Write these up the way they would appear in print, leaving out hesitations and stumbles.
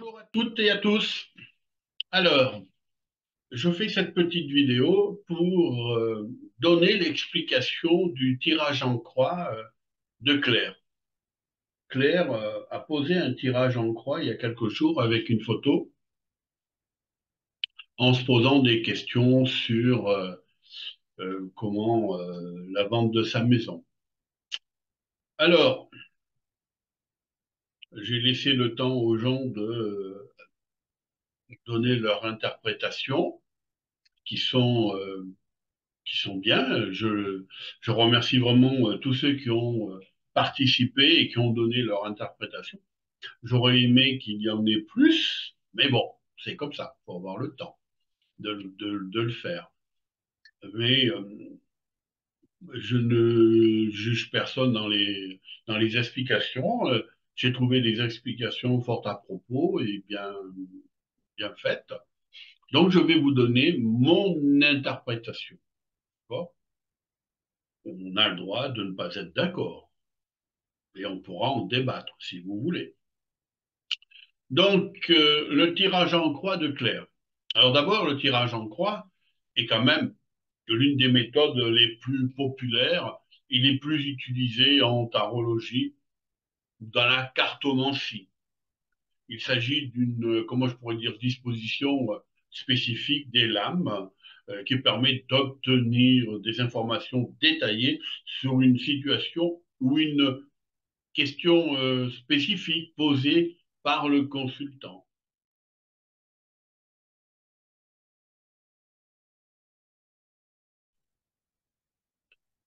Bonjour à toutes et à tous. Alors, je fais cette petite vidéo pour donner l'explication du tirage en croix de Claire. Claire a posé un tirage en croix il y a quelques jours avec une photo en se posant des questions sur comment la vente de sa maison. Alors, j'ai laissé le temps aux gens de donner leur interprétation qui sont qui sont bien. Je remercie vraiment tous ceux qui ont participé et qui ont donné leur interprétation. J'aurais aimé qu'il y en ait plus, mais bon, c'est comme ça, il faut avoir le temps de le faire. Mais je ne juge personne dans les explications. J'ai trouvé des explications fortes à propos et bien faites. Donc, je vais vous donner mon interprétation. Bon, on a le droit de ne pas être d'accord. Et on pourra en débattre si vous voulez. Donc, le tirage en croix de Claire. Alors d'abord, le tirage en croix est quand même l'une des méthodes les plus populaires et les plus utilisées en tarologie ou dans la cartomancie. Il s'agit d'une, comment je pourrais dire, disposition spécifique des lames qui permet d'obtenir des informations détaillées sur une situation ou une question spécifique posée par le consultant.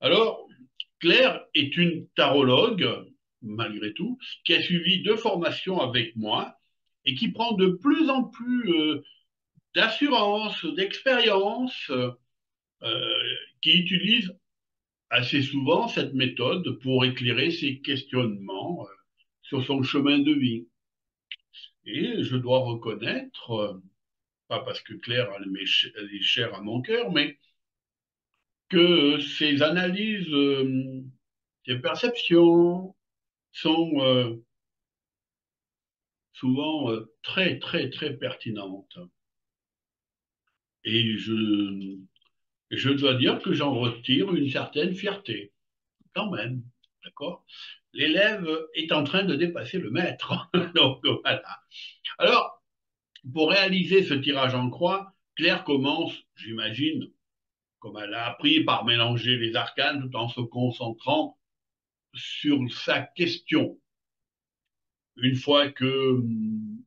Alors, Claire est une tarologue, malgré tout, qui a suivi deux formations avec moi et qui prend de plus en plus d'assurance, d'expérience, qui utilise assez souvent cette méthode pour éclairer ses questionnements sur son chemin de vie. Et je dois reconnaître, pas parce que Claire elle est chère à mon cœur, mais que ces analyses, ces perceptions sont souvent très pertinentes. Et je dois dire que j'en retire une certaine fierté, quand même. D'accord? L'élève est en train de dépasser le maître. Donc voilà. Alors, pour réaliser ce tirage en croix, Claire commence, j'imagine, comme elle a appris, par mélanger les arcanes tout en se concentrant sur sa question. Une fois que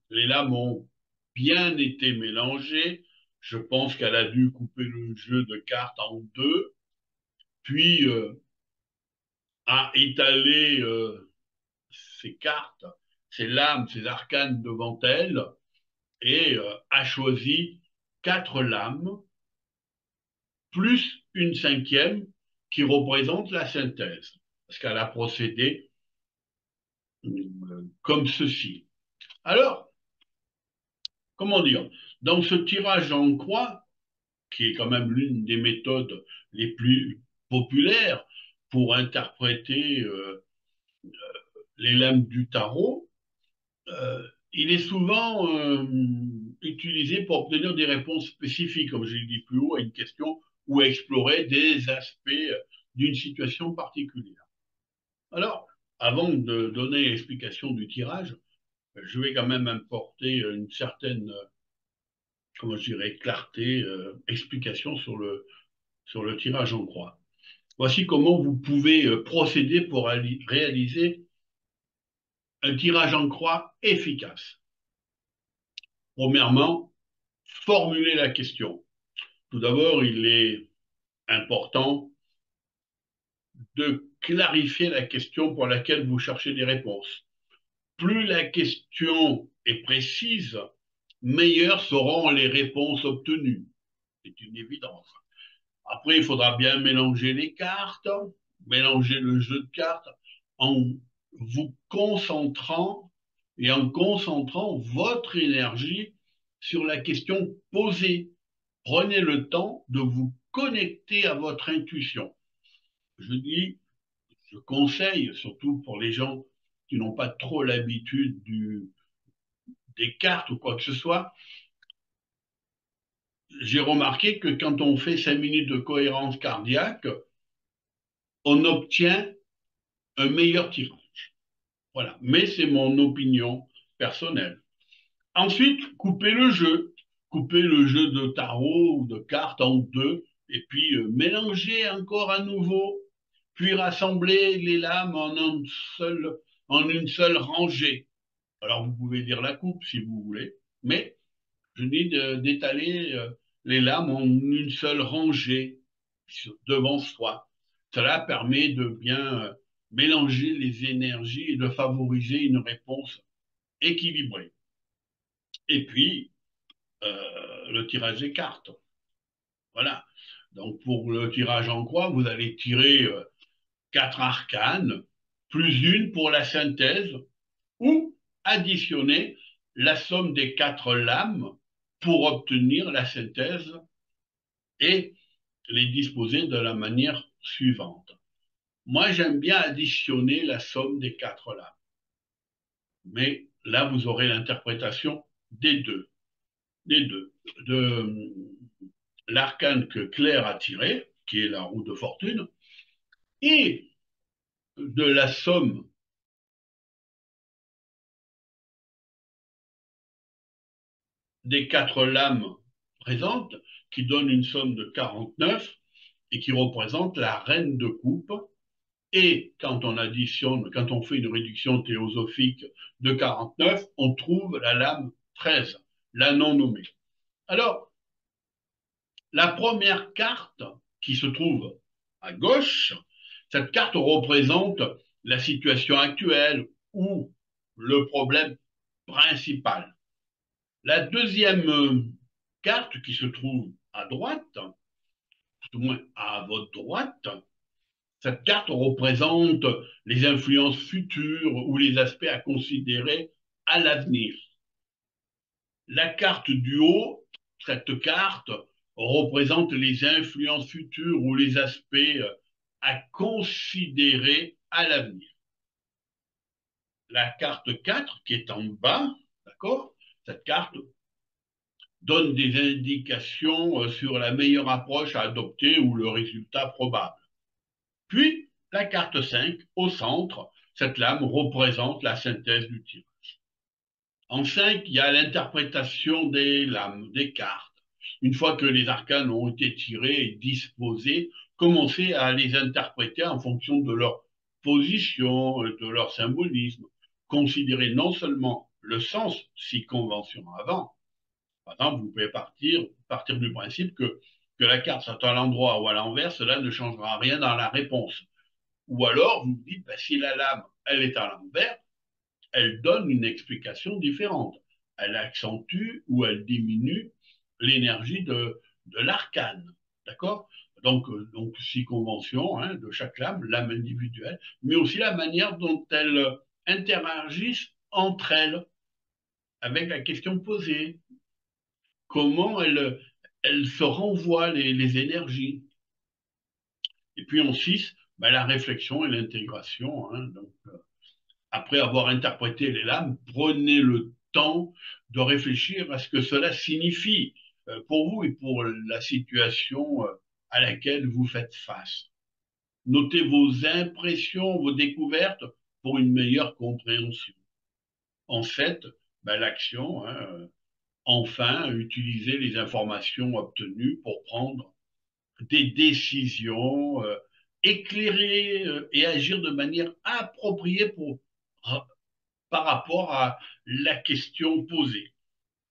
les lames ont bien été mélangées, je pense qu'elle a dû couper le jeu de cartes en deux, puis a étalé ses cartes, ses lames, ses arcanes devant elle, et a choisi quatre lames, plus une cinquième qui représente la synthèse. Parce qu'elle a procédé comme ceci. Alors, comment dire, dans ce tirage en croix, qui est quand même l'une des méthodes les plus populaires pour interpréter les lames du tarot, il est souvent utilisé pour obtenir des réponses spécifiques, comme je l'ai dit plus haut, à une question ou à explorer des aspects d'une situation particulière. Alors, avant de donner l'explication du tirage, je vais quand même apporter une certaine, comment je dirais, clarté, explication sur le tirage en croix. Voici comment vous pouvez procéder pour réaliser un tirage en croix efficace. Premièrement, formuler la question. Tout d'abord, il est important de clarifier la question pour laquelle vous cherchez des réponses. Plus la question est précise, meilleures seront les réponses obtenues. C'est une évidence. Après, il faudra bien mélanger les cartes, mélanger le jeu de cartes en vous concentrant et en concentrant votre énergie sur la question posée. Prenez le temps de vous connecter à votre intuition. Je dis, je conseille, surtout pour les gens qui n'ont pas trop l'habitude des cartes ou quoi que ce soit, j'ai remarqué que quand on fait 5 minutes de cohérence cardiaque, on obtient un meilleur tirage. Voilà. Mais c'est mon opinion personnelle. Ensuite, couper le jeu. Couper le jeu de tarot ou de cartes en deux, et puis mélanger encore à nouveau, puis rassembler les lames en une seule rangée. Alors, vous pouvez dire la coupe si vous voulez, mais je dis d'étaler les lames en une seule rangée devant soi. Cela permet de bien mélanger les énergies et de favoriser une réponse équilibrée. Et puis, le tirage des cartes. Voilà. Donc, pour le tirage en croix, vous allez tirer 4 arcanes, plus une pour la synthèse, ou additionner la somme des 4 lames pour obtenir la synthèse et les disposer de la manière suivante. Moi, j'aime bien additionner la somme des 4 lames. Mais là, vous aurez l'interprétation des deux. Des deux. De l'arcane que Claire a tiré, qui est la roue de fortune, et de la somme des 4 lames présentes, qui donne une somme de 49 et qui représente la reine de coupe. Et quand on additionne, quand on fait une réduction théosophique de 49, on trouve la lame 13, la non nommée. Alors, la première carte qui se trouve à gauche, cette carte représente la situation actuelle ou le problème principal. La deuxième carte qui se trouve à droite, tout au moins à votre droite, cette carte représente les influences futures ou les aspects à considérer à l'avenir. La carte du haut, cette carte représente les influences futures ou les aspects à considérer à l'avenir. La carte 4 qui est en bas, d'accord? Cette carte donne des indications sur la meilleure approche à adopter ou le résultat probable. Puis, la carte 5, au centre, cette lame représente la synthèse du tirage. En 5, il y a l'interprétation des lames, des cartes. Une fois que les arcanes ont été tirés et disposés, commencez à les interpréter en fonction de leur position, de leur symbolisme. Considérez non seulement le sens, si convention avant. Par exemple, vous pouvez partir du principe que la carte soit à l'endroit ou à l'envers, cela ne changera rien dans la réponse. Ou alors, vous vous dites, ben, si la lame, elle est à l'envers, elle donne une explication différente. Elle accentue ou elle diminue l'énergie de l'arcane. D'accord? Donc, six conventions hein, de chaque lame individuelle, mais aussi la manière dont elles interagissent entre elles avec la question posée. Comment elles se renvoient les énergies. Et puis en 6, ben, la réflexion et l'intégration. Hein, donc, après avoir interprété les lames, prenez le temps de réfléchir à ce que cela signifie pour vous et pour la situation à laquelle vous faites face. Notez vos impressions, vos découvertes pour une meilleure compréhension. En fait, ben, l'action, hein, enfin, utiliser les informations obtenues pour prendre des décisions éclairées et agir de manière appropriée par rapport à la question posée.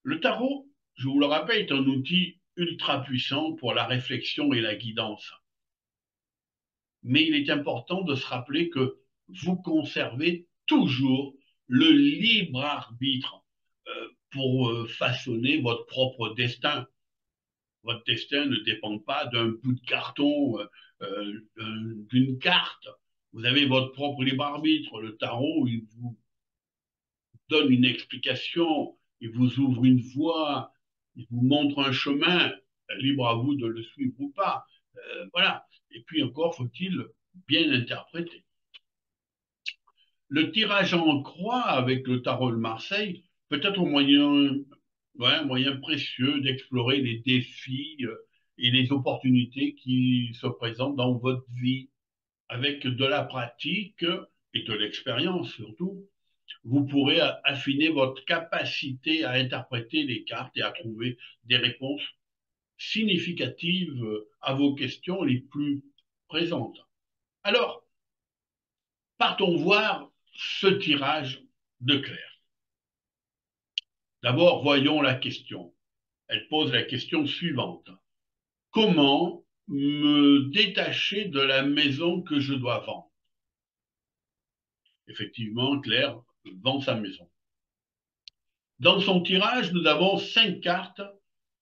Le tarot, je vous le rappelle, est un outil ultra puissant pour la réflexion et la guidance. Mais il est important de se rappeler que vous conservez toujours le libre arbitre pour façonner votre propre destin. Votre destin ne dépend pas d'un bout de carton, d'une carte. Vous avez votre propre libre arbitre. Le tarot, il vous donne une explication, il vous ouvre une voie, il vous montre un chemin, libre à vous de le suivre ou pas. Voilà. Et puis encore faut-il bien interpréter. Le tirage en croix avec le tarot de Marseille peut-être au moyen, ouais, un moyen précieux d'explorer les défis et les opportunités qui se présentent dans votre vie. Avec de la pratique et de l'expérience surtout, vous pourrez affiner votre capacité à interpréter les cartes et à trouver des réponses significatives à vos questions les plus présentes. Alors, partons voir ce tirage de Claire. D'abord, voyons la question. Elle pose la question suivante. Comment me détacher de la maison que je dois vendre? Effectivement, Claire vend sa maison. Dans son tirage, nous avons 5 cartes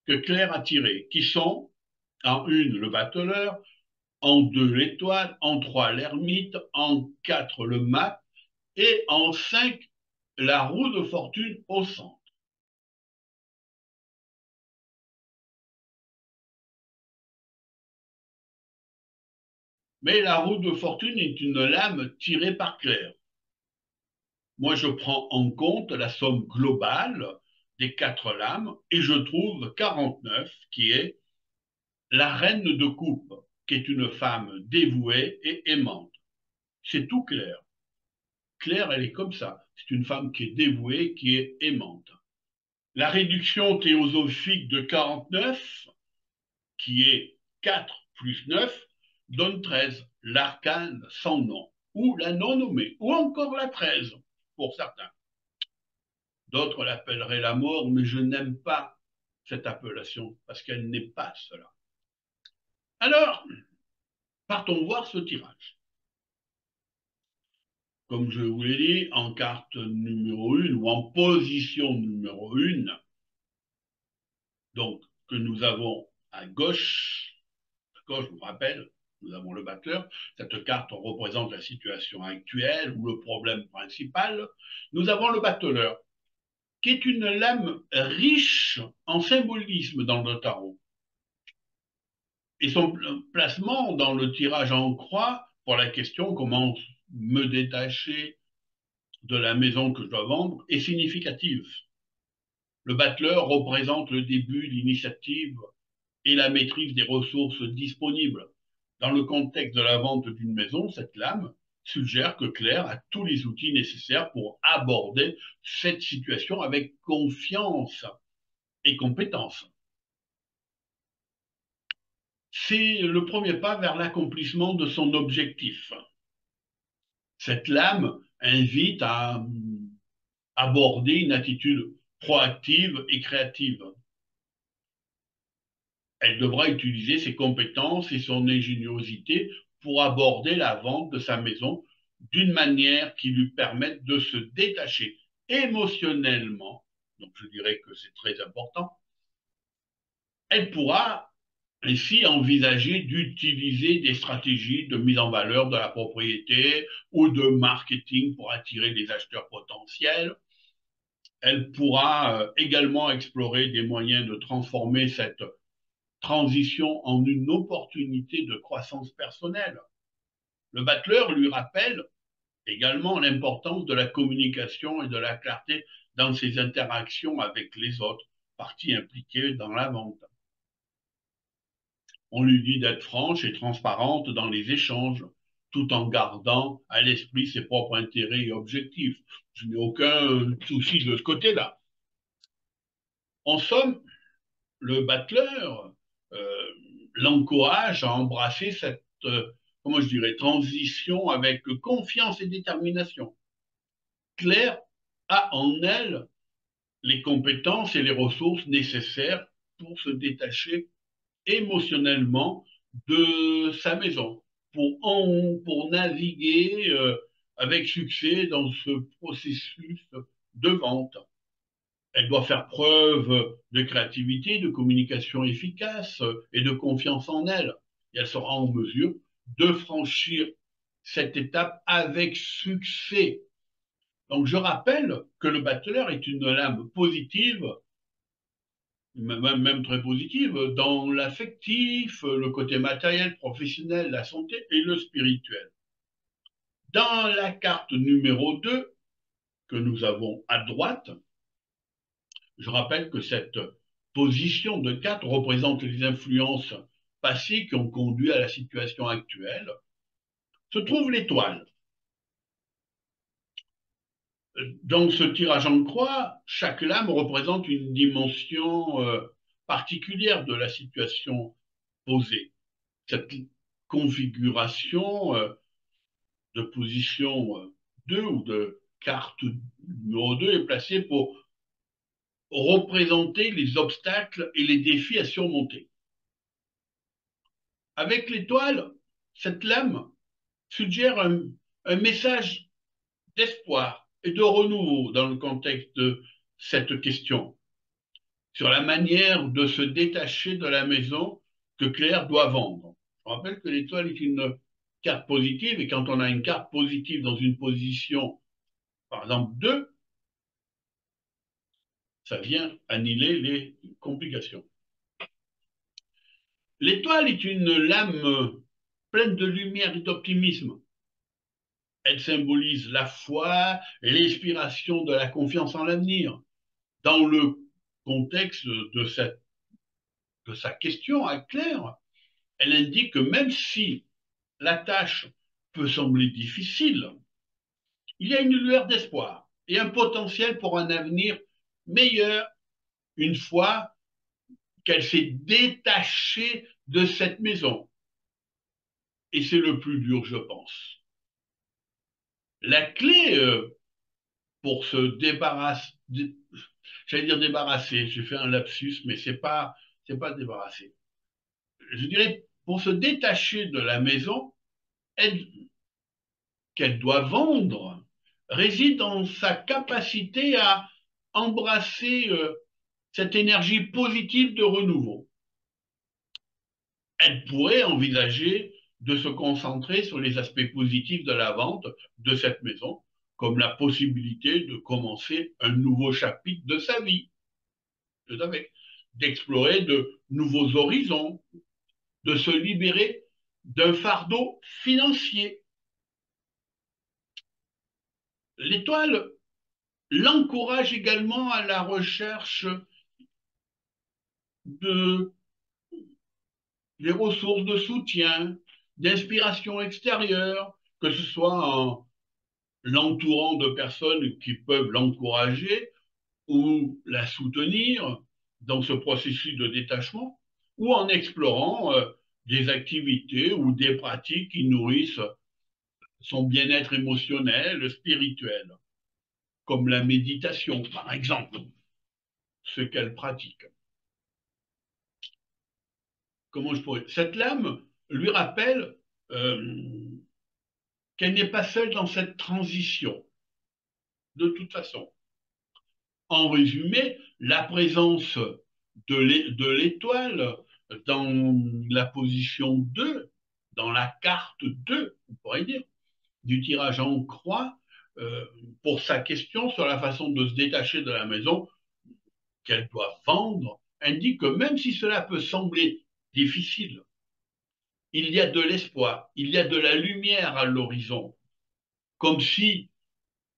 que Claire a tirées, qui sont en une le bateleur, en 2 l'étoile, en 3 l'ermite, en 4 le mat et en 5 la roue de fortune au centre. Mais la roue de fortune est une lame tirée par Claire. Moi, je prends en compte la somme globale des 4 lames et je trouve 49, qui est la reine de coupe, qui est une femme dévouée et aimante. C'est tout Claire. Claire, elle est comme ça. C'est une femme qui est dévouée, qui est aimante. La réduction théosophique de 49, qui est 4 plus 9, donne 13. L'arcane sans nom, ou la non nommée, ou encore la 13, pour certains. D'autres l'appelleraient la mort, mais je n'aime pas cette appellation, parce qu'elle n'est pas cela. Alors, partons voir ce tirage. Comme je vous l'ai dit, en carte numéro 1 ou en position numéro 1, donc que nous avons à gauche, je vous rappelle, nous avons le batteur. Cette carte représente la situation actuelle ou le problème principal. Nous avons le battleur, qui est une lame riche en symbolisme dans le tarot. Et son placement dans le tirage en croix pour la question comment me détacher de la maison que je dois vendre est significative. Le battleur représente le début, l'initiative et la maîtrise des ressources disponibles. Dans le contexte de la vente d'une maison, cette lame suggère que Claire a tous les outils nécessaires pour aborder cette situation avec confiance et compétence. C'est le premier pas vers l'accomplissement de son objectif. Cette lame invite à aborder une attitude proactive et créative. Elle devra utiliser ses compétences et son ingéniosité pour aborder la vente de sa maison d'une manière qui lui permette de se détacher émotionnellement. Donc je dirais que c'est très important. Elle pourra ainsi envisager d'utiliser des stratégies de mise en valeur de la propriété ou de marketing pour attirer des acheteurs potentiels. Elle pourra également explorer des moyens de transformer cette transition en une opportunité de croissance personnelle. Le battleur lui rappelle également l'importance de la communication et de la clarté dans ses interactions avec les autres parties impliquées dans la vente. On lui dit d'être franche et transparente dans les échanges, tout en gardant à l'esprit ses propres intérêts et objectifs. Je n'ai aucun souci de ce côté-là. En somme, le battleur euh, l'encourage à embrasser cette, comment je dirais, transition avec confiance et détermination. Claire a en elle les compétences et les ressources nécessaires pour se détacher émotionnellement de sa maison, pour naviguer avec succès dans ce processus de vente. Elle doit faire preuve de créativité, de communication efficace et de confiance en elle. Et elle sera en mesure de franchir cette étape avec succès. Donc je rappelle que le battleur est une lame positive, même très positive, dans l'affectif, le côté matériel, professionnel, la santé et le spirituel. Dans la carte numéro 2 que nous avons à droite, Je rappelle que cette position de 4 représente les influences passées qui ont conduit à la situation actuelle. Se trouve l'étoile. Dans ce tirage en croix, chaque lame représente une dimension particulière de la situation posée. Cette configuration de position 2 ou de carte numéro 2 est placée pour représenter les obstacles et les défis à surmonter. Avec l'étoile, cette lame suggère un message d'espoir et de renouveau dans le contexte de cette question, sur la manière de se détacher de la maison que Claire doit vendre. Je rappelle que l'étoile est une carte positive et quand on a une carte positive dans une position, par exemple 2, ça vient annihiler les complications. L'étoile est une lame pleine de lumière et d'optimisme. Elle symbolise la foi et l'inspiration de la confiance en l'avenir. Dans le contexte de sa question à Claire, elle indique que même si la tâche peut sembler difficile, il y a une lueur d'espoir et un potentiel pour un avenir meilleur une fois qu'elle s'est détachée de cette maison. Et c'est le plus dur, je pense. La clé pour se débarrasser, j'allais dire débarrasser, j'ai fait un lapsus, mais c'est pas débarrasser. Je dirais, pour se détacher de la maison, elle, qu'elle doit vendre réside dans sa capacité à embrasser cette énergie positive de renouveau. Elle pourrait envisager de se concentrer sur les aspects positifs de la vente de cette maison, comme la possibilité de commencer un nouveau chapitre de sa vie, d'explorer de nouveaux horizons, de se libérer d'un fardeau financier. L'étoile l'encourage également à la recherche de des ressources de soutien, d'inspiration extérieure, que ce soit en l'entourant de personnes qui peuvent l'encourager ou la soutenir dans ce processus de détachement, ou en explorant des activités ou des pratiques qui nourrissent son bien-être émotionnel, spirituel, comme la méditation, par exemple, ce qu'elle pratique. Comment je pourrais... Cette lame lui rappelle qu'elle n'est pas seule dans cette transition, de toute façon. En résumé, la présence de l'étoile dans la position 2, dans la carte 2, on pourrait dire, du tirage en croix, pour sa question sur la façon de se détacher de la maison qu'elle doit vendre, indique que même si cela peut sembler difficile, il y a de l'espoir, il y a de la lumière à l'horizon, comme si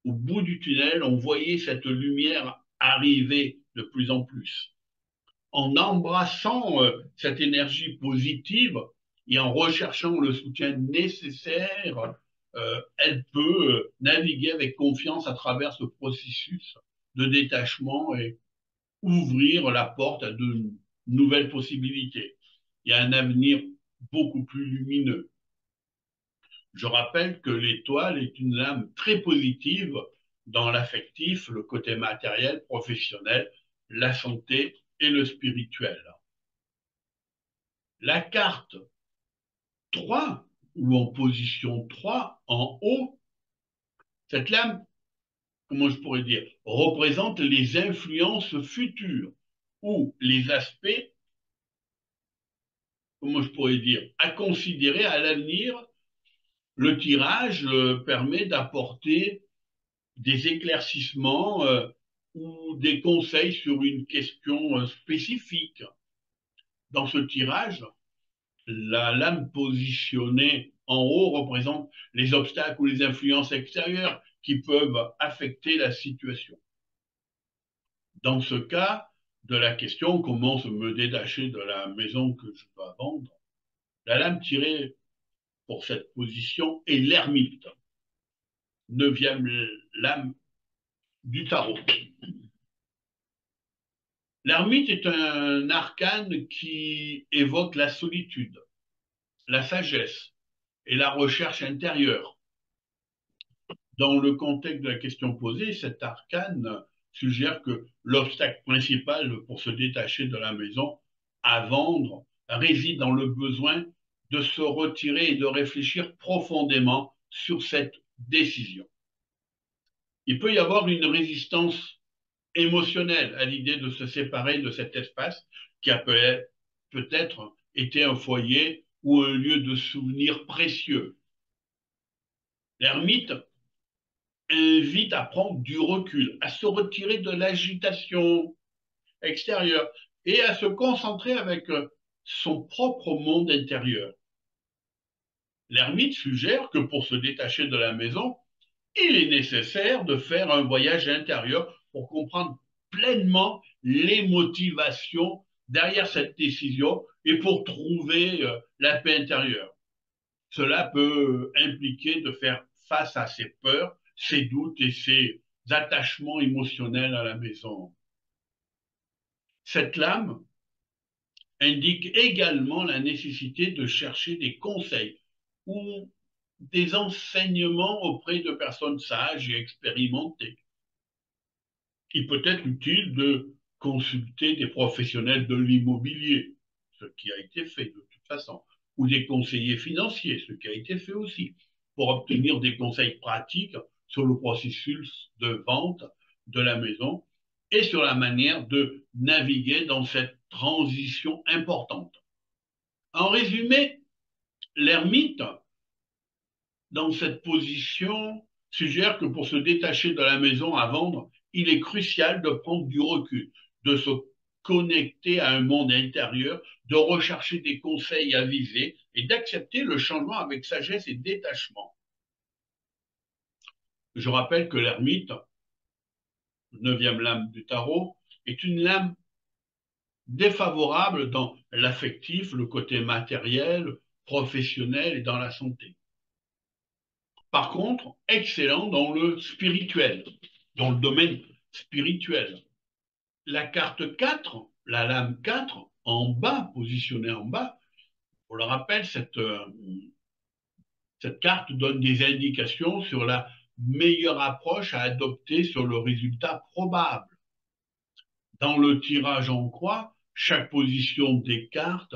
au bout du tunnel, on voyait cette lumière arriver de plus en plus. En embrassant cette énergie positive et en recherchant le soutien nécessaire, elle peut naviguer avec confiance à travers ce processus de détachement et ouvrir la porte à de nouvelles possibilités. Il y a un avenir beaucoup plus lumineux. Je rappelle que l'étoile est une lame très positive dans l'affectif, le côté matériel, professionnel, la santé et le spirituel. La carte 3 ou en position 3 en haut, cette lame, comment je pourrais dire, représente les influences futures ou les aspects, comment je pourrais dire, à considérer à l'avenir. Le tirage permet d'apporter des éclaircissements ou des conseils sur une question spécifique. Dans ce tirage, la lame positionnée en haut représente les obstacles ou les influences extérieures qui peuvent affecter la situation. Dans ce cas de la question comment se me détacher de la maison que je dois vendre, la lame tirée pour cette position est l'ermite, neuvième lame du tarot. L'ermite est un arcane qui évoque la solitude, la sagesse et la recherche intérieure. Dans le contexte de la question posée, cet arcane suggère que l'obstacle principal pour se détacher de la maison à vendre réside dans le besoin de se retirer et de réfléchir profondément sur cette décision. Il peut y avoir une résistance émotionnelle à l'idée de se séparer de cet espace qui a peut-être été un foyer ou un lieu de souvenirs précieux. L'ermite invite à prendre du recul, à se retirer de l'agitation extérieure et à se concentrer avec son propre monde intérieur. L'ermite suggère que pour se détacher de la maison, il est nécessaire de faire un voyage intérieur pour comprendre pleinement les motivations derrière cette décision et pour trouver la paix intérieure. Cela peut impliquer de faire face à ses peurs, ses doutes et ses attachements émotionnels à la maison. Cette lame indique également la nécessité de chercher des conseils ou des enseignements auprès de personnes sages et expérimentées. Il peut être utile de consulter des professionnels de l'immobilier, ce qui a été fait de toute façon, ou des conseillers financiers, ce qui a été fait aussi, pour obtenir des conseils pratiques sur le processus de vente de la maison et sur la manière de naviguer dans cette transition importante. En résumé, l'ermite, dans cette position, suggère que pour se détacher de la maison à vendre, il est crucial de prendre du recul, de se connecter à un monde intérieur, de rechercher des conseils avisés et d'accepter le changement avec sagesse et détachement. Je rappelle que l'ermite, neuvième lame du tarot, est une lame défavorable dans l'affectif, le côté matériel, professionnel et dans la santé. Par contre, excellent dans le spirituel, dans le domaine spirituel. La carte 4, la lame 4, en bas, positionnée en bas, on le rappelle, cette carte donne des indications sur la meilleure approche à adopter sur le résultat probable. Dans le tirage en croix, chaque position des cartes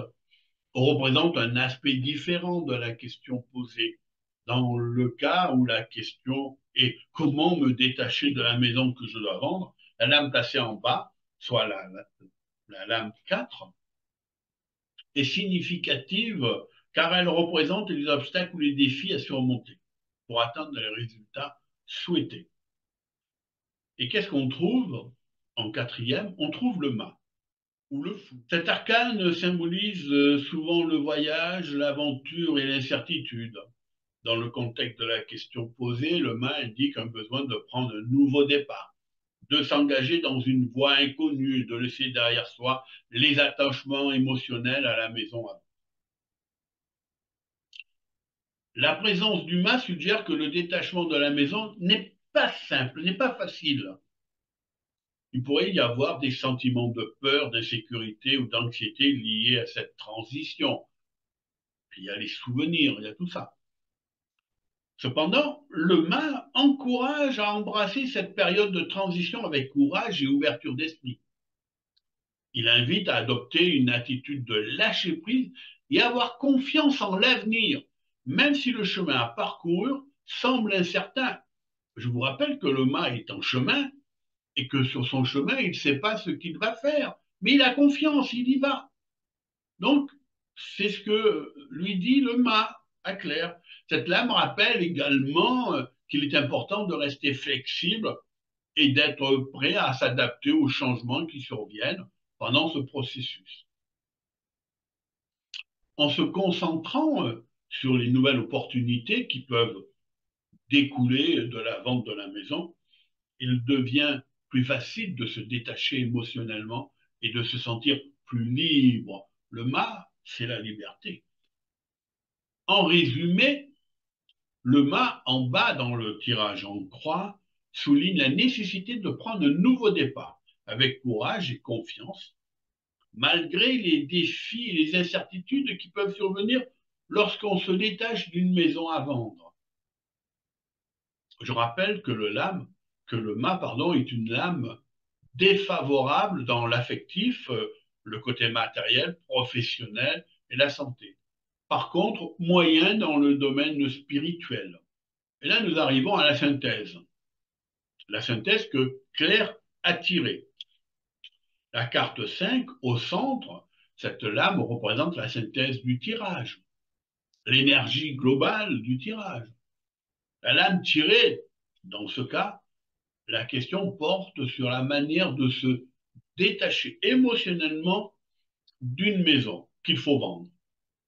représente un aspect différent de la question posée. Dans le cas où la question est comment me détacher de la maison que je dois vendre, la lame placée en bas, soit la lame 4, est significative car elle représente les obstacles ou les défis à surmonter pour atteindre les résultats souhaités. Et qu'est-ce qu'on trouve en quatrième? On trouve le mât ou le fou. Cet arcane symbolise souvent le voyage, l'aventure et l'incertitude. Dans le contexte de la question posée, le mât indique un besoin de prendre un nouveau départ, de s'engager dans une voie inconnue, de laisser derrière soi les attachements émotionnels à la maison. La présence du mât suggère que le détachement de la maison n'est pas simple, n'est pas facile. Il pourrait y avoir des sentiments de peur, d'insécurité ou d'anxiété liés à cette transition. Il y a les souvenirs, il y a tout ça. Cependant, le mât encourage à embrasser cette période de transition avec courage et ouverture d'esprit. Il invite à adopter une attitude de lâcher prise et avoir confiance en l'avenir, même si le chemin à parcourir semble incertain. Je vous rappelle que le mât est en chemin et que sur son chemin, il ne sait pas ce qu'il va faire, mais il a confiance, il y va. Donc, c'est ce que lui dit le mât à Claire. Cette lame rappelle également qu'il est important de rester flexible et d'être prêt à s'adapter aux changements qui surviennent pendant ce processus. En se concentrant sur les nouvelles opportunités qui peuvent découler de la vente de la maison, il devient plus facile de se détacher émotionnellement et de se sentir plus libre. Le mât, c'est la liberté. En résumé, le mât en bas dans le tirage en croix souligne la nécessité de prendre un nouveau départ avec courage et confiance, malgré les défis et les incertitudes qui peuvent survenir lorsqu'on se détache d'une maison à vendre. Je rappelle que le mât, est une lame défavorable dans l'affectif, le côté matériel, professionnel et la santé. Par contre, moyen dans le domaine spirituel. Et là, nous arrivons à la synthèse. La synthèse que Claire a tirée. La carte 5, au centre, cette lame représente la synthèse du tirage, l'énergie globale du tirage. La lame tirée, dans ce cas, la question porte sur la manière de se détacher émotionnellement d'une maison qu'il faut vendre.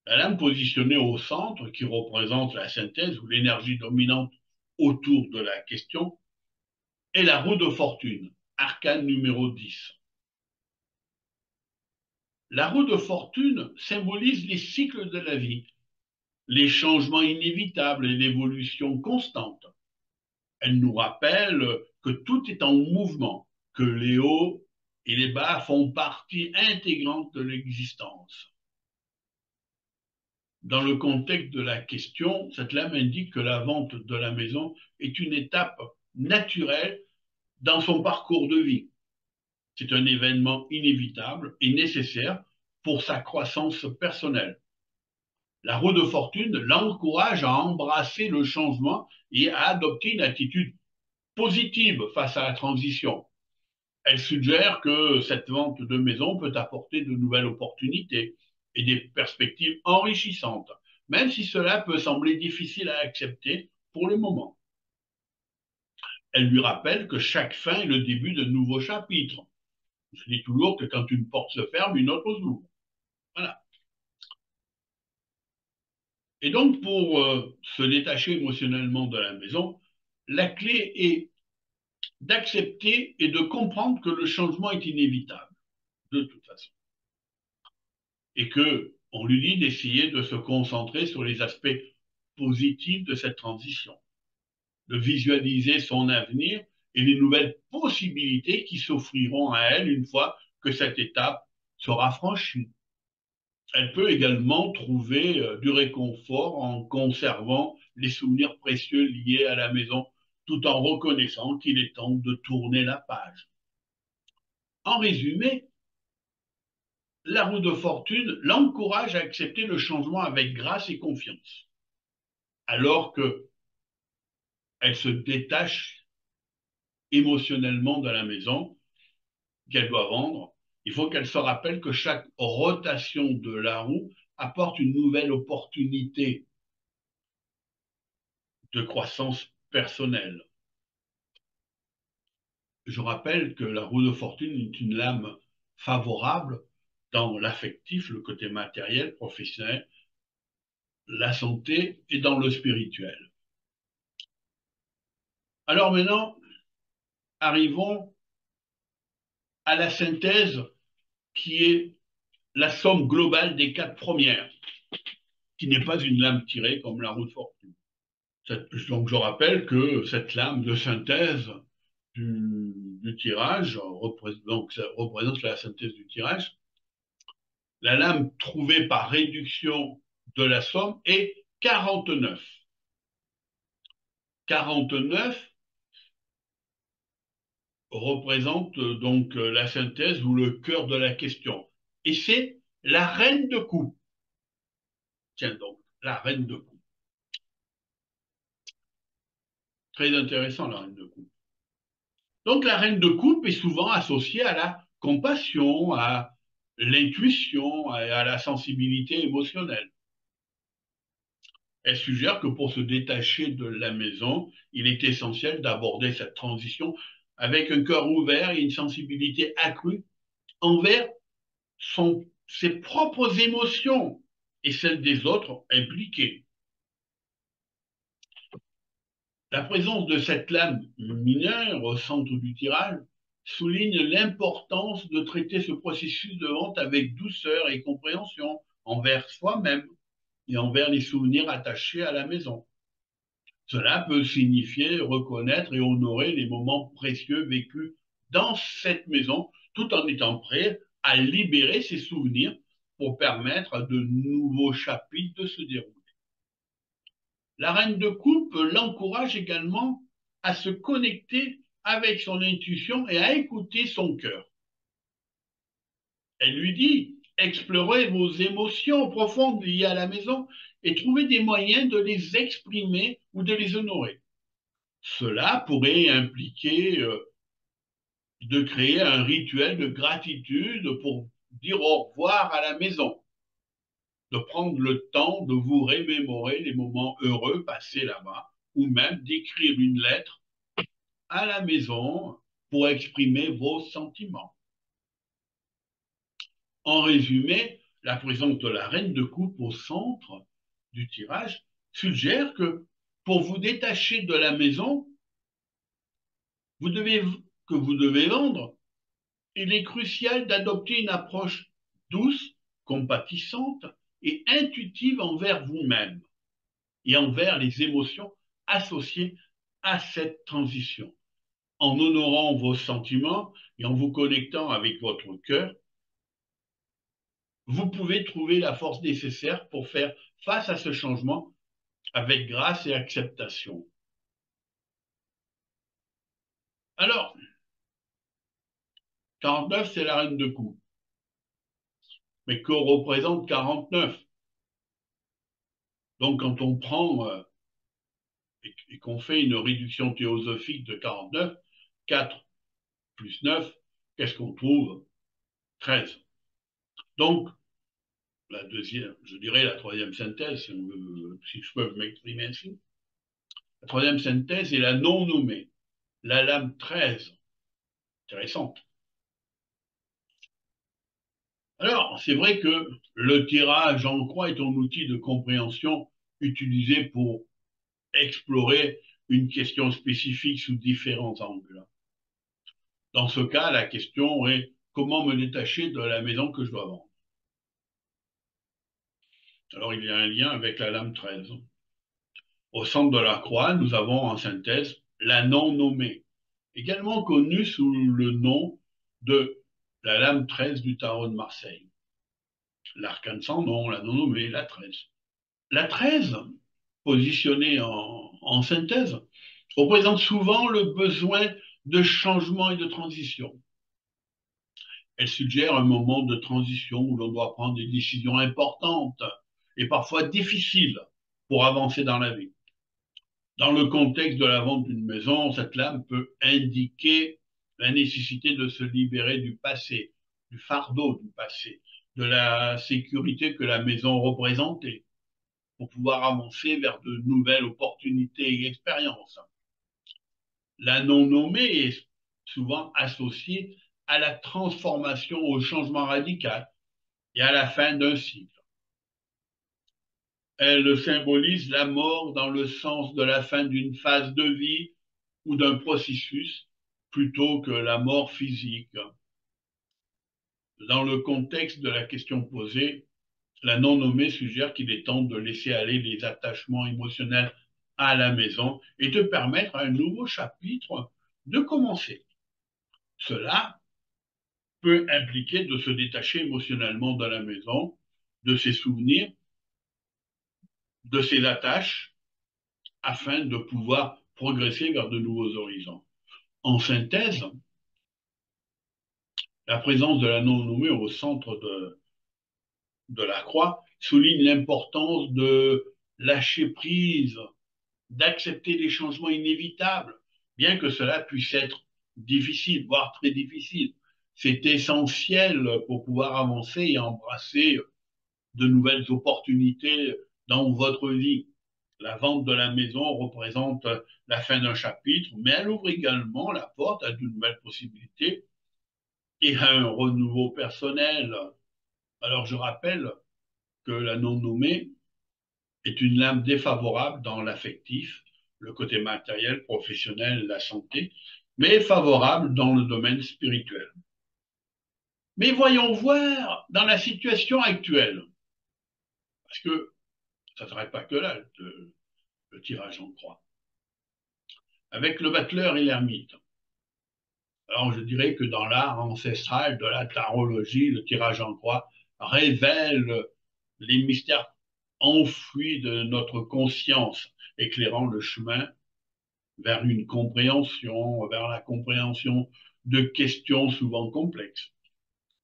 La lame positionnée au centre, qui représente la synthèse ou l'énergie dominante autour de la question, est la roue de fortune, arcane numéro 10. La roue de fortune symbolise les cycles de la vie, les changements inévitables et l'évolution constante. Elle nous rappelle que tout est en mouvement, que les hauts et les bas font partie intégrante de l'existence. Dans le contexte de la question, cette lame indique que la vente de la maison est une étape naturelle dans son parcours de vie. C'est un événement inévitable et nécessaire pour sa croissance personnelle. La roue de fortune l'encourage à embrasser le changement et à adopter une attitude positive face à la transition. Elle suggère que cette vente de maison peut apporter de nouvelles opportunités et des perspectives enrichissantes, même si cela peut sembler difficile à accepter pour le moment. Elle lui rappelle que chaque fin est le début d'un nouveau chapitre. Je dis toujours que quand une porte se ferme, une autre s'ouvre. Voilà. Et donc, pour se détacher émotionnellement de la maison, la clé est d'accepter et de comprendre que le changement est inévitable, de toute façon. Et que on lui dit d'essayer de se concentrer sur les aspects positifs de cette transition, de visualiser son avenir et les nouvelles possibilités qui s'offriront à elle une fois que cette étape sera franchie. Elle peut également trouver du réconfort en conservant les souvenirs précieux liés à la maison, tout en reconnaissant qu'il est temps de tourner la page. En résumé, la roue de fortune l'encourage à accepter le changement avec grâce et confiance, alors qu'elle se détache émotionnellement de la maison qu'elle doit vendre. Il faut qu'elle se rappelle que chaque rotation de la roue apporte une nouvelle opportunité de croissance personnelle. Je rappelle que la roue de fortune est une lame favorable dans l'affectif, le côté matériel, professionnel, la santé et dans le spirituel. Alors maintenant, arrivons à la synthèse qui est la somme globale des quatre premières, qui n'est pas une lame tirée comme la roue de fortune. Donc je rappelle que cette lame de synthèse du tirage représente la synthèse du tirage. La lame trouvée par réduction de la somme est 49. 49 représente donc la synthèse ou le cœur de la question. Et c'est la reine de coupe. Tiens donc, la reine de coupe. Très intéressant, la reine de coupe. Donc la reine de coupe est souvent associée à la compassion, à l'intuition, à la sensibilité émotionnelle. Elle suggère que pour se détacher de la maison, il est essentiel d'aborder cette transition avec un cœur ouvert et une sensibilité accrue envers ses propres émotions et celles des autres impliqués. La présence de cette lame mineure au centre du tirage souligne l'importance de traiter ce processus de vente avec douceur et compréhension envers soi-même et envers les souvenirs attachés à la maison. Cela peut signifier reconnaître et honorer les moments précieux vécus dans cette maison, tout en étant prêt à libérer ses souvenirs pour permettre à de nouveaux chapitres de se dérouler. La reine de coupe l'encourage également à se connecter avec son intuition et à écouter son cœur. Elle lui dit, explorez vos émotions profondes liées à la maison et trouvez des moyens de les exprimer ou de les honorer. Cela pourrait impliquer de créer un rituel de gratitude pour dire au revoir à la maison, de prendre le temps de vous remémorer les moments heureux passés là-bas, ou même d'écrire une lettre à la maison pour exprimer vos sentiments. En résumé, la présence de la reine de coupe au centre du tirage suggère que pour vous détacher de la maison vous devez, que vous devez vendre, il est crucial d'adopter une approche douce, compatissante et intuitive envers vous-même et envers les émotions associées à cette transition. En honorant vos sentiments et en vous connectant avec votre cœur, vous pouvez trouver la force nécessaire pour faire face à ce changement avec grâce et acceptation. Alors, 49, c'est la reine de coupe. Mais que représente 49? Donc, quand on prend et qu'on fait une réduction théosophique de 49, 4 plus 9, qu'est-ce qu'on trouve? 13. Donc, la deuxième, je dirais la troisième synthèse, si je peux m'exprimer ainsi. La troisième synthèse est la non nommée, la lame 13. Intéressante. Alors, c'est vrai que le tirage en croix est un outil de compréhension utilisé pour explorer une question spécifique sous différents angles. Dans ce cas, la question est comment me détacher de la maison que je dois vendre? Alors, il y a un lien avec la lame 13. Au centre de la croix, nous avons en synthèse la non nommée, également connue sous le nom de la lame 13 du tarot de Marseille. L'arcane sans nom, la non nommée, la 13. La 13, positionnée en synthèse, représente souvent le besoin de changement et de transition. Elle suggère un moment de transition où l'on doit prendre des décisions importantes et parfois difficiles pour avancer dans la vie. Dans le contexte de la vente d'une maison, cette lame peut indiquer la nécessité de se libérer du passé, du fardeau du passé, de la sécurité que la maison représentait, pour pouvoir avancer vers de nouvelles opportunités et expériences. La non-nommée est souvent associée à la transformation, au changement radical et à la fin d'un cycle. Elle symbolise la mort dans le sens de la fin d'une phase de vie ou d'un processus plutôt que la mort physique. Dans le contexte de la question posée, la non-nommée suggère qu'il est temps de laisser aller les attachements émotionnels à la maison et de permettre à un nouveau chapitre de commencer. Cela peut impliquer de se détacher émotionnellement de la maison, de ses souvenirs, de ses attaches, afin de pouvoir progresser vers de nouveaux horizons. En synthèse, la présence de la non-nommée au centre de la croix souligne l'importance de lâcher prise, d'accepter les changements inévitables, bien que cela puisse être difficile, voire très difficile. C'est essentiel pour pouvoir avancer et embrasser de nouvelles opportunités dans votre vie. La vente de la maison représente la fin d'un chapitre, mais elle ouvre également la porte à de nouvelles possibilités et à un renouveau personnel. Alors je rappelle que la non-nommée est une lame défavorable dans l'affectif, le côté matériel, professionnel, la santé, mais favorable dans le domaine spirituel. Mais voyons voir dans la situation actuelle, parce que ça ne s'arrête pas que là, le tirage en croix, avec le battleur et l'ermite. Alors je dirais que dans l'art ancestral de la tarologie, le tirage en croix révèle les mystères enfouis de notre conscience, éclairant le chemin vers une compréhension, vers la compréhension de questions souvent complexes.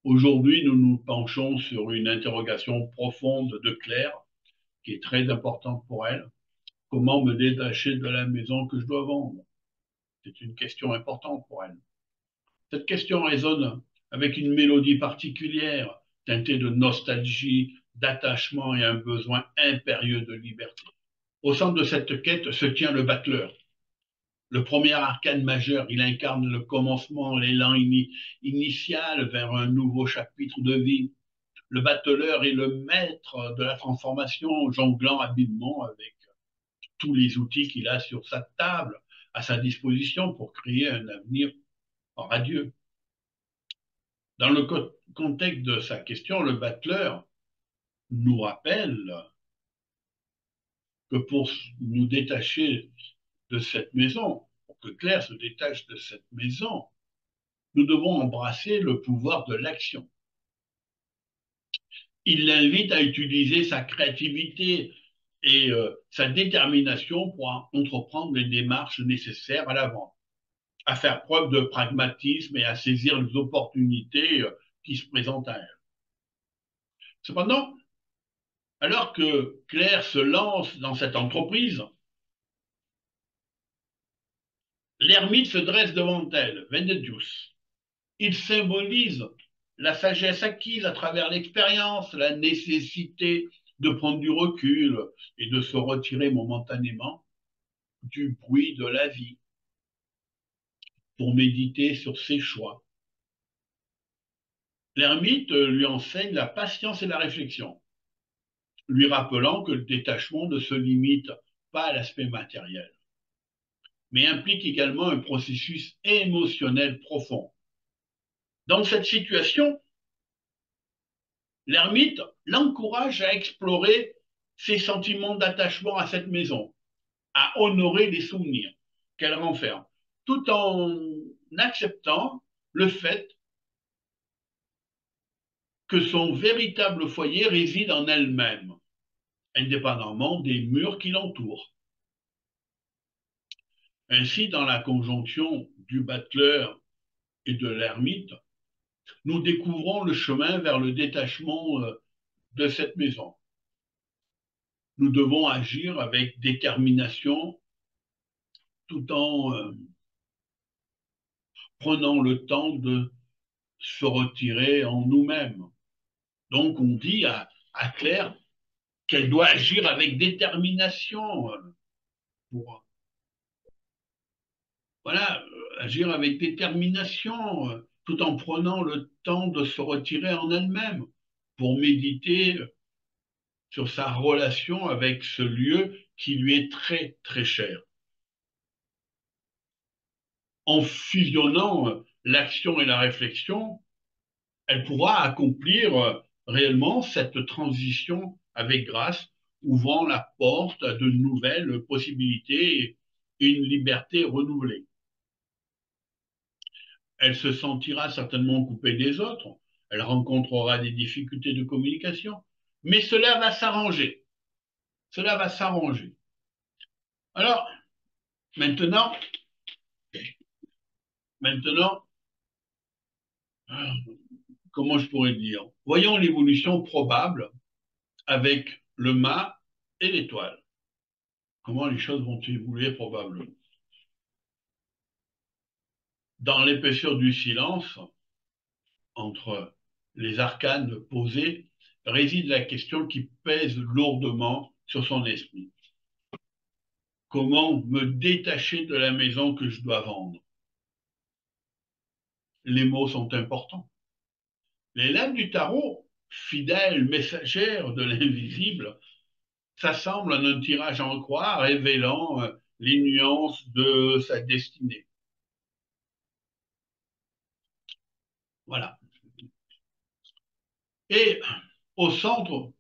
Aujourd'hui, nous nous penchons sur une interrogation profonde de Claire, qui est très importante pour elle. Comment me détacher de la maison que je dois vendre? C'est une question importante pour elle. Cette question résonne avec une mélodie particulière, teintée de nostalgie, d'attachement et un besoin impérieux de liberté. Au centre de cette quête se tient le battleur, le premier arcane majeur. Il incarne le commencement, l'élan initial vers un nouveau chapitre de vie. Le battleur est le maître de la transformation, jonglant habilement avec tous les outils qu'il a sur sa table, à sa disposition pour créer un avenir radieux. Dans le contexte de sa question, le battleur nous rappelle que pour nous détacher de cette maison, pour que Claire se détache de cette maison, nous devons embrasser le pouvoir de l'action. Il l'invite à utiliser sa créativité et sa détermination pour entreprendre les démarches nécessaires à l'avant, à faire preuve de pragmatisme et à saisir les opportunités qui se présentent à elle. Cependant, alors que Claire se lance dans cette entreprise, l'ermite se dresse devant elle, Venedius. Il symbolise la sagesse acquise à travers l'expérience, la nécessité de prendre du recul et de se retirer momentanément du bruit de la vie pour méditer sur ses choix. L'ermite lui enseigne la patience et la réflexion, lui rappelant que le détachement ne se limite pas à l'aspect matériel, mais implique également un processus émotionnel profond. Dans cette situation, l'ermite l'encourage à explorer ses sentiments d'attachement à cette maison, à honorer les souvenirs qu'elle renferme, tout en acceptant le fait que son véritable foyer réside en elle-même, indépendamment des murs qui l'entourent. Ainsi, dans la conjonction du battleur et de l'ermite, nous découvrons le chemin vers le détachement de cette maison. Nous devons agir avec détermination tout en prenant le temps de se retirer en nous-mêmes. Donc on dit à Claire qu'elle doit agir avec détermination pour voilà, agir avec détermination tout en prenant le temps de se retirer en elle-même pour méditer sur sa relation avec ce lieu qui lui est très très cher. En fusionnant l'action et la réflexion, elle pourra accomplir réellement cette transition avec grâce, ouvrant la porte à de nouvelles possibilités et une liberté renouvelée. Elle se sentira certainement coupée des autres, elle rencontrera des difficultés de communication, mais cela va s'arranger. Cela va s'arranger. Alors, maintenant, maintenant, comment je pourrais dire? Voyons l'évolution probable avec le mât et l'étoile. Comment les choses vont évoluer probablement. Dans l'épaisseur du silence, entre les arcanes posées, réside la question qui pèse lourdement sur son esprit. Comment me détacher de la maison que je dois vendre? Les mots sont importants. Les lames du tarot, fidèles messagères de l'invisible, s'assemblent en un tirage en croix révélant les nuances de sa destinée. Voilà. Et au centre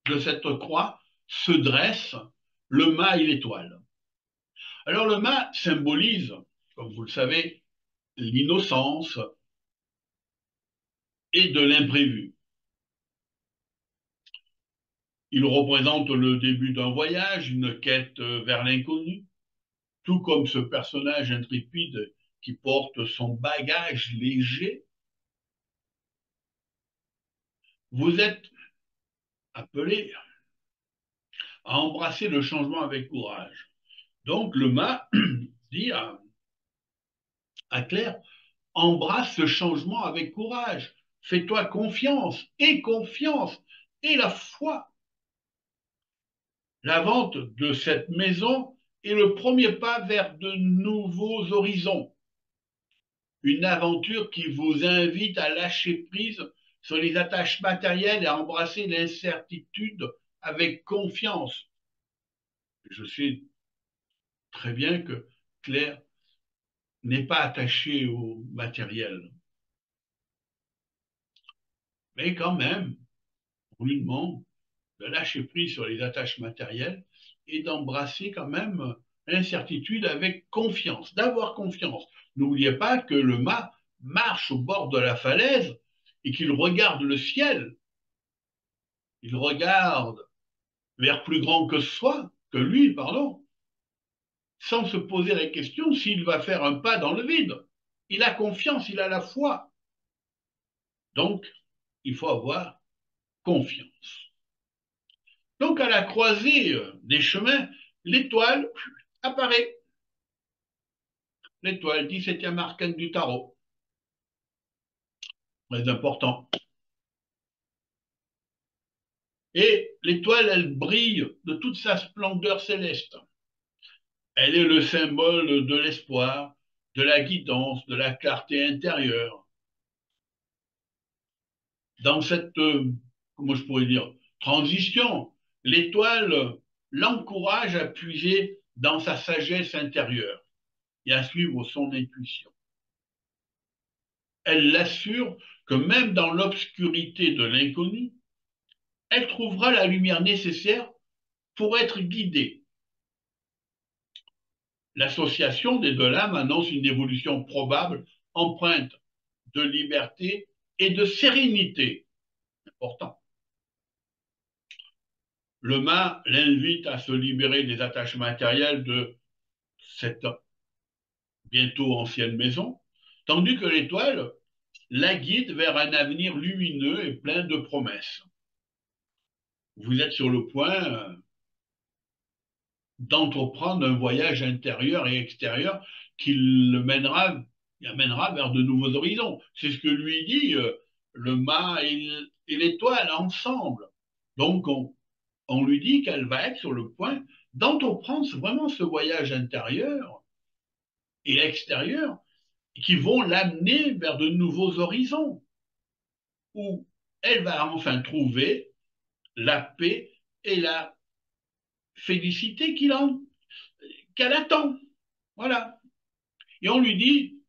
de cette croix se dresse le mât et l'étoile. Alors le mât symbolise, comme vous le savez, l'innocence et de l'imprévu. Il représente le début d'un voyage, une quête vers l'inconnu, tout comme ce personnage intrépide qui porte son bagage léger. Vous êtes appelé à embrasser le changement avec courage. Donc le mât dit à Claire, embrasse ce changement avec courage, fais-toi confiance et la foi. La vente de cette maison est le premier pas vers de nouveaux horizons, une aventure qui vous invite à lâcher prise sur les attaches matérielles et à embrasser l'incertitude avec confiance. Je sais très bien que Claire n'est pas attachée au matériel, mais quand même, on lui demande de lâcher prise sur les attaches matérielles et d'embrasser quand même l'incertitude avec confiance, d'avoir confiance. N'oubliez pas que le mât marche au bord de la falaise et qu'il regarde le ciel, il regarde vers plus grand que soi, que lui, pardon, sans se poser la question s'il va faire un pas dans le vide. Il a confiance, il a la foi. Donc, il faut avoir confiance. Donc, à la croisée des chemins, l'étoile apparaît. L'étoile, 17e arcane du tarot. Très important. Et l'étoile, elle brille de toute sa splendeur céleste. Elle est le symbole de l'espoir, de la guidance, de la clarté intérieure. Dans cette, comment je pourrais dire, transition, l'étoile l'encourage à puiser dans sa sagesse intérieure et à suivre son intuition. Elle l'assure que même dans l'obscurité de l'inconnu, elle trouvera la lumière nécessaire pour être guidée. L'association des deux lames annonce une évolution probable, empreinte de liberté et de sérénité. Important. Le mât l'invite à se libérer des attaches matérielles de cette bientôt ancienne maison, tandis que l'étoile la guide vers un avenir lumineux et plein de promesses. Vous êtes sur le point d'entreprendre un voyage intérieur et extérieur qui le mènera, amènera vers de nouveaux horizons. C'est ce que lui dit le mât et l'étoile ensemble. Donc, on lui dit qu'elle va être sur le point d'entreprendre vraiment ce voyage intérieur et extérieur qui vont l'amener vers de nouveaux horizons où elle va enfin trouver la paix et la félicité qu'elle attend. Voilà. Et on lui dit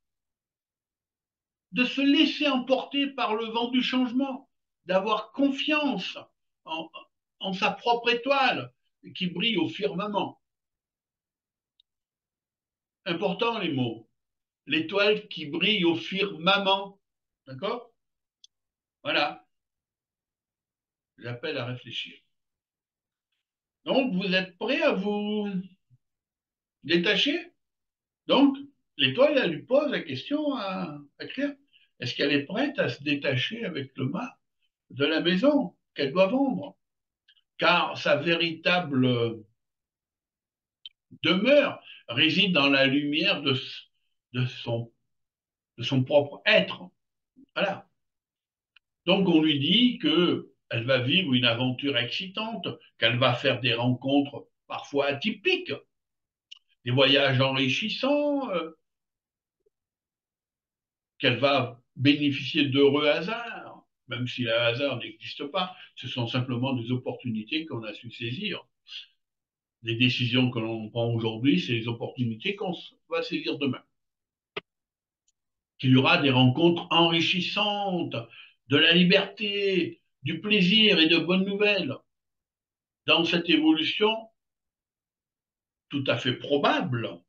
de se laisser emporter par le vent du changement, d'avoir confiance en, en sa propre étoile qui brille au firmament. Important les mots. L'étoile qui brille au firmament. D'accord? Voilà. J'appelle à réfléchir. Donc, vous êtes prêts à vous détacher? Donc, l'étoile, elle lui pose la question à Claire. Est-ce qu'elle est prête à se détacher avec le mât de la maison qu'elle doit vendre? Car sa véritable demeure réside dans la lumière de, son, de son propre être. Voilà. Donc on lui dit que elle va vivre une aventure excitante, qu'elle va faire des rencontres parfois atypiques, des voyages enrichissants, qu'elle va bénéficier d'heureux hasards, même si le hasard n'existe pas, ce sont simplement des opportunités qu'on a su saisir. Les décisions que l'on prend aujourd'hui, c'est les opportunités qu'on va saisir demain. qu'il y aura des rencontres enrichissantes, de la liberté, du plaisir et de bonnes nouvelles. Dans cette évolution tout à fait probable,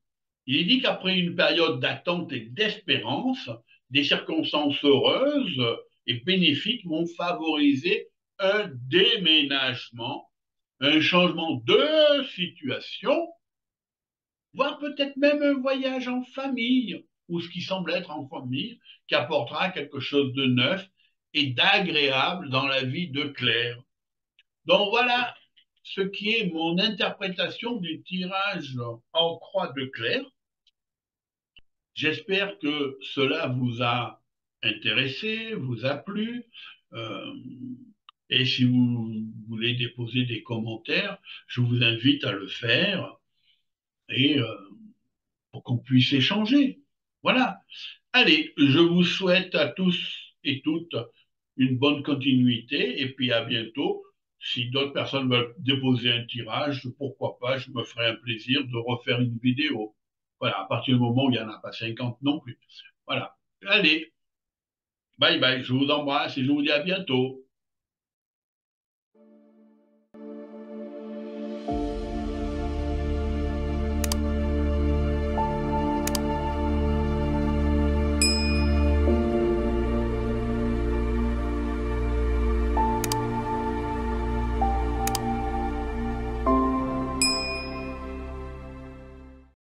il est dit qu'après une période d'attente et d'espérance, des circonstances heureuses et bénéfiques vont favoriser un déménagement, un changement de situation, voire peut-être même un voyage en famille, ou ce qui semble être en famille, qui apportera quelque chose de neuf et d'agréable dans la vie de Claire. Donc voilà ce qui est mon interprétation du tirage en croix de Claire. J'espère que cela vous a intéressé, vous a plu. Euh, et si vous voulez déposer des commentaires, je vous invite à le faire et pour qu'on puisse échanger. Voilà. Allez, je vous souhaite à tous et toutes une bonne continuité et puis à bientôt. Si d'autres personnes veulent déposer un tirage, pourquoi pas, je me ferai un plaisir de refaire une vidéo. Voilà, à partir du moment où il n'y en a pas 50 non plus. Voilà. Allez, bye bye, je vous embrasse et je vous dis à bientôt.